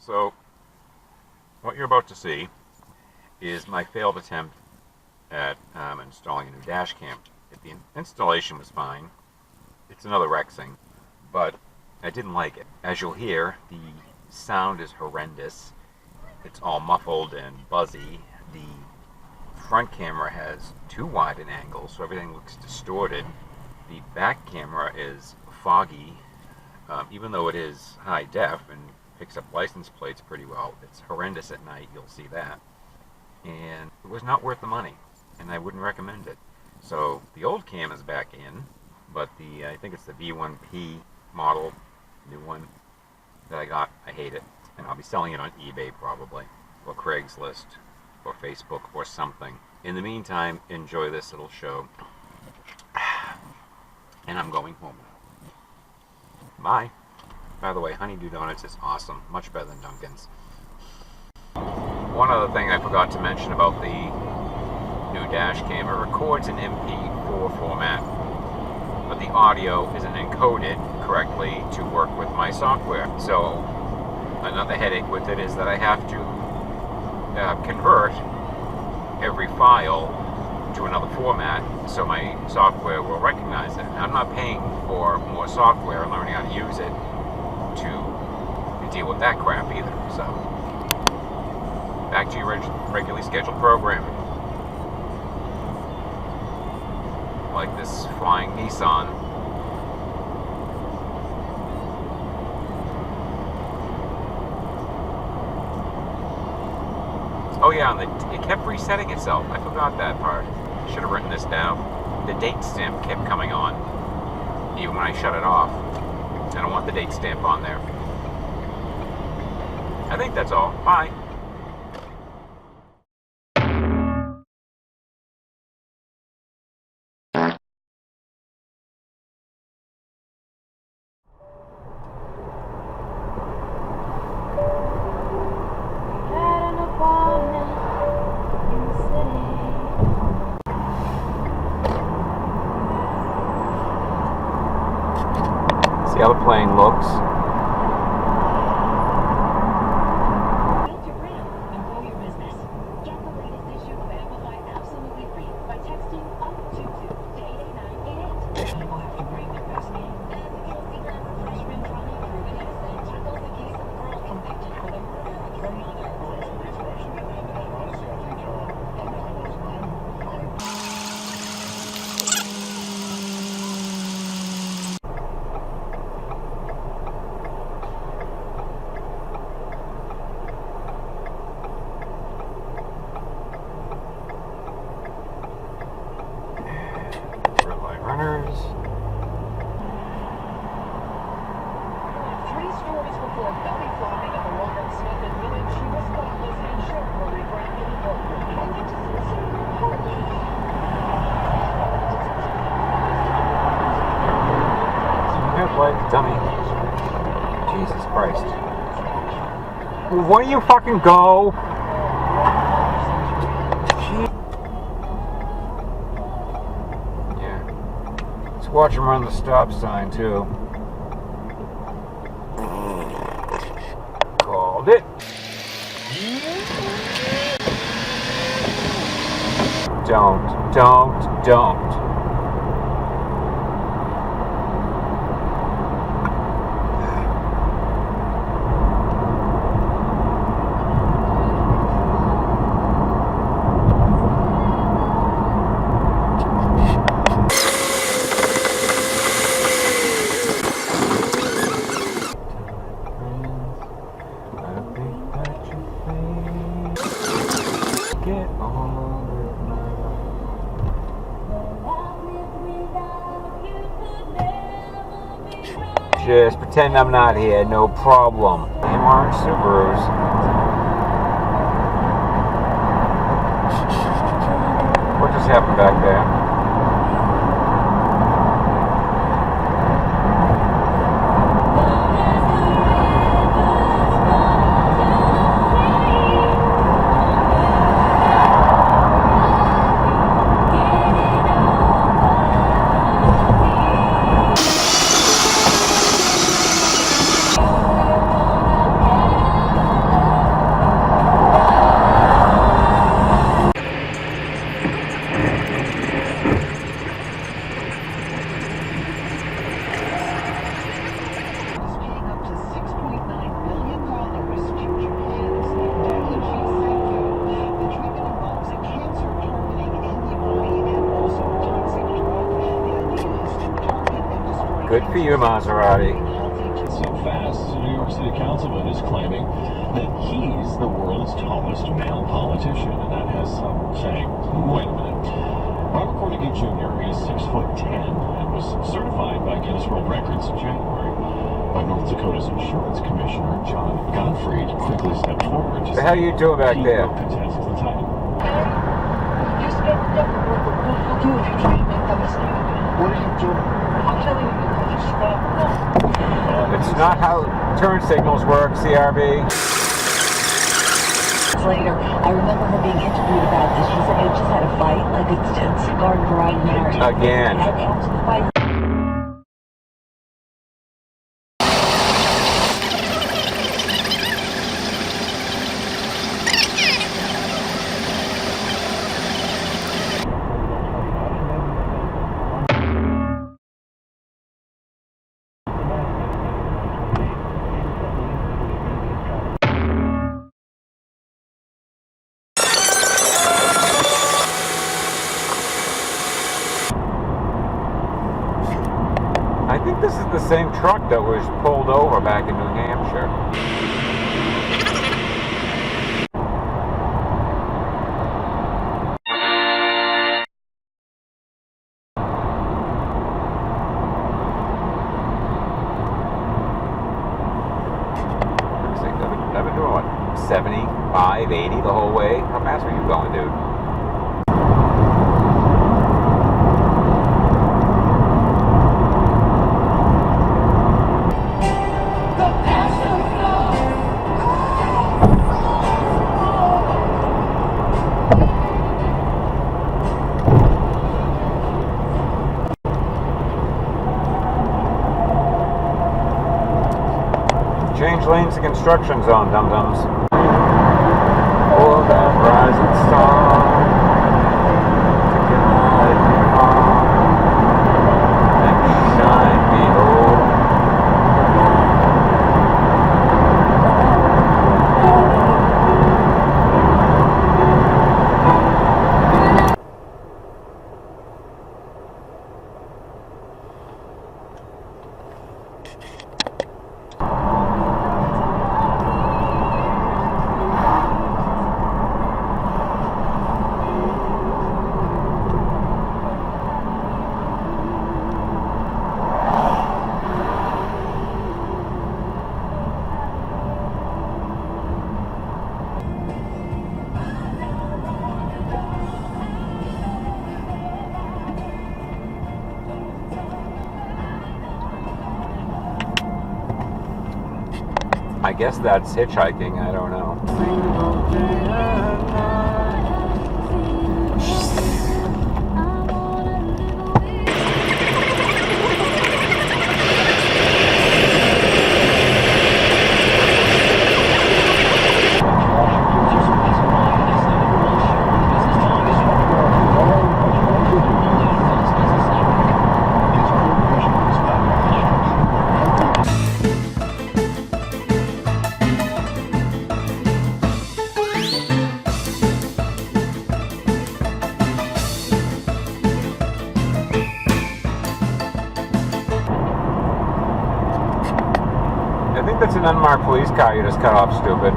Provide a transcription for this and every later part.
So, what you're about to see is my failed attempt at installing a new dash cam. The installation was fine. It's another Rexing, but I didn't like it. As you'll hear, the sound is horrendous. It's all muffled and buzzy. The front camera has too wide an angle, so everything looks distorted. The back camera is foggy, even though it is high def and picks up license plates pretty well. It's horrendous at night, you'll see that. And it was not worth the money, and I wouldn't recommend it. So the old cam is back in, but I think it's the V1P model, new one that I got. I hate it, and I'll be selling it on eBay probably, or Craigslist, or Facebook, or something. In the meantime, enjoy this little show, and I'm going home. Bye. By the way, Honeydew Donuts is awesome, much better than Dunkin's. One other thing I forgot to mention about the new dash cam, it records in MP4 format, but the audio isn't encoded correctly to work with my software. So another headache with it is that I have to convert every file to another format so my software will recognize it. I'm not paying for more software and learning how to use it to deal with that crap either. So back to your regularly scheduled program. Like this flying Nissan. Oh yeah, and it kept resetting itself. I forgot that part. I should have written this down. The date stamp kept coming on, even when I shut it off. I don't want the date stamp on there. I think that's all. Bye. See how the plane looks. Build your brand and grow your business. Get the latest issue of Amplify absolutely free by texting UP22 to 88988. People have to bring their best game. And the guilty grabber freshman Johnny proven innocent tackles the case of the girl convicted for the murder of her mother. Runners. 3 stories before belly flopping at the Walnut Smith admitted she was thoughtless and showed her regret in court. I went to Cicero Portland. Like dummy. Jesus Christ. Why do you fucking go? Watch him run the stop sign too. Called it. Don't. Just pretend I'm not here, no problem. Orange Subarus. What just happened back there? Good for you, Maserati. So fast, New York City Councilman is claiming that he's the world's tallest male politician, and that has some saying, wait a minute. Robert Cornigan Jr. is 6'10" and was certified by Guinness World Records in January. But North Dakota's Insurance Commissioner, John Gottfried, quickly stepped forward to The hell you doing back there? contest the title. Just get we'll do if you try and make that mistake again. What are you doing? I'm telling you, just stop. No. It's not how turn signals work, CRB. Later, I remember her being interviewed about this. She said, I just had a fight, like it's garden variety marriage. Again. And after the fight, I think this is the same truck that was pulled over back in New Hampshire. I've been doing what, 75, 80 the whole way? How fast were you going, dude? Change lanes to construction zone, dum-dums. For that rising star, to guide me on, and shine behold. I guess that's hitchhiking, I don't know. I think that's an unmarked police car you just cut off, stupid.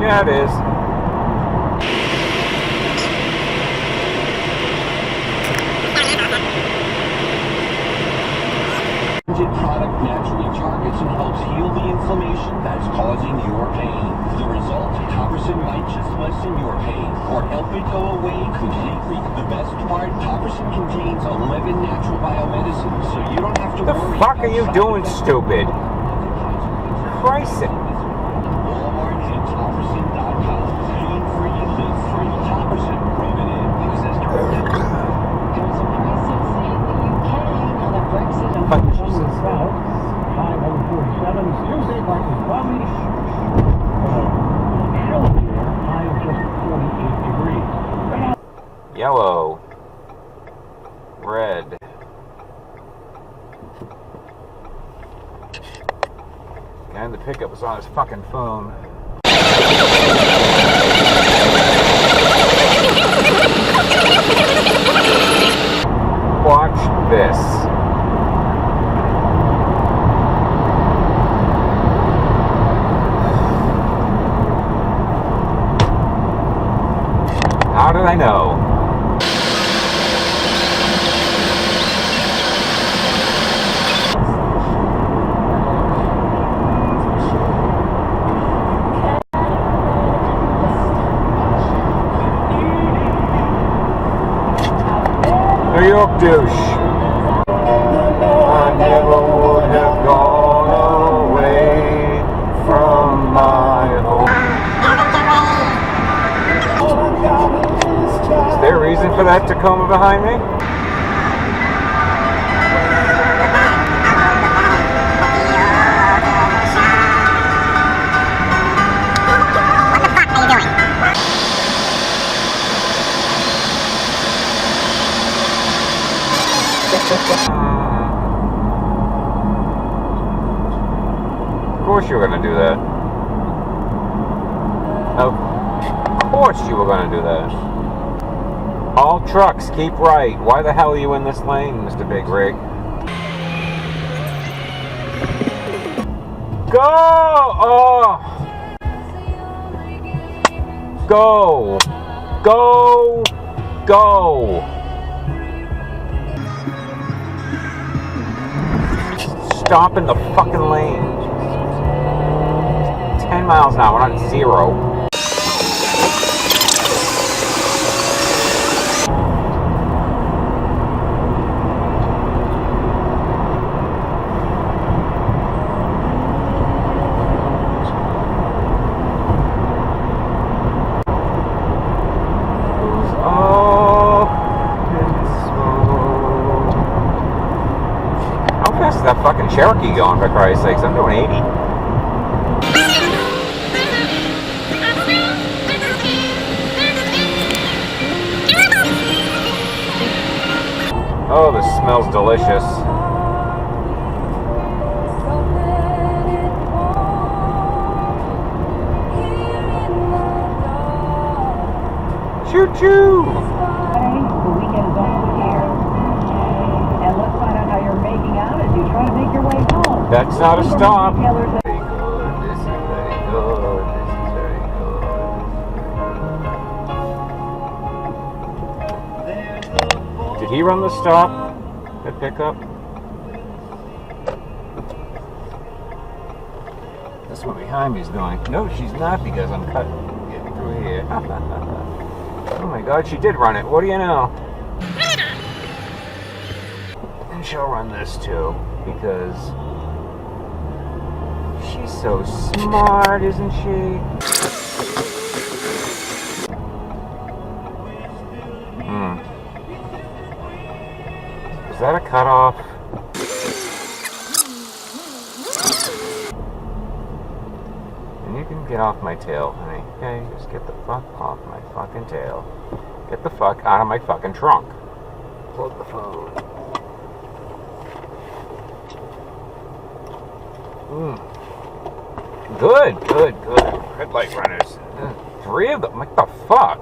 Yeah, it is. Product naturally targets and helps heal the inflammation that's causing your pain. The result, Topperson might just lessen your pain or help it go away completely. The best part, Topperson contains 11 natural biomedicines, so you don't have to The worry. fuck are you doing, stupid? Christ. Walmart and Topperson.com. Pain-free, live-free. Topperson. Rub it in. Use this directly. there's a price in saying that you can on a Brexit and Fuck South, Jesus. 547, Tuesday, partly cloudy. Chilly here, high of just 48 degrees. Yellow. Red. Guy in the pickup was on his fucking phone. did I know? New York douche. I never would have gone away from my home. Is there a reason for that Tacoma behind me? Of course you were going to do that. Of course you were going to do that. All trucks, keep right. Why the hell are you in this lane, Mr. Big Rig? Go! Oh! Go! Go! Go! Stop in the fucking lane. 10 miles an hour, not 0. How fast is that fucking Cherokee going, for Christ's sakes? I'm doing 80. Oh, this smells delicious. Choo-choo! The weekend is almost here. And let's find out how you're making out as you try to make your way home. That's not a stop. Retailers Very good. This is very good. This is very good. Did he run the stop at pickup? This one behind me is going, no, she's not, because I'm getting through here. Oh my God, she did run it. What do you know? And she'll run this too, because she's so smart, isn't she? Is that a cutoff? And you can get off my tail, honey. Okay, just get the fuck off my fucking tail. Get the fuck out of my fucking trunk. Plug the phone. Good, good, good. Red light runners. 3 of them. What the fuck?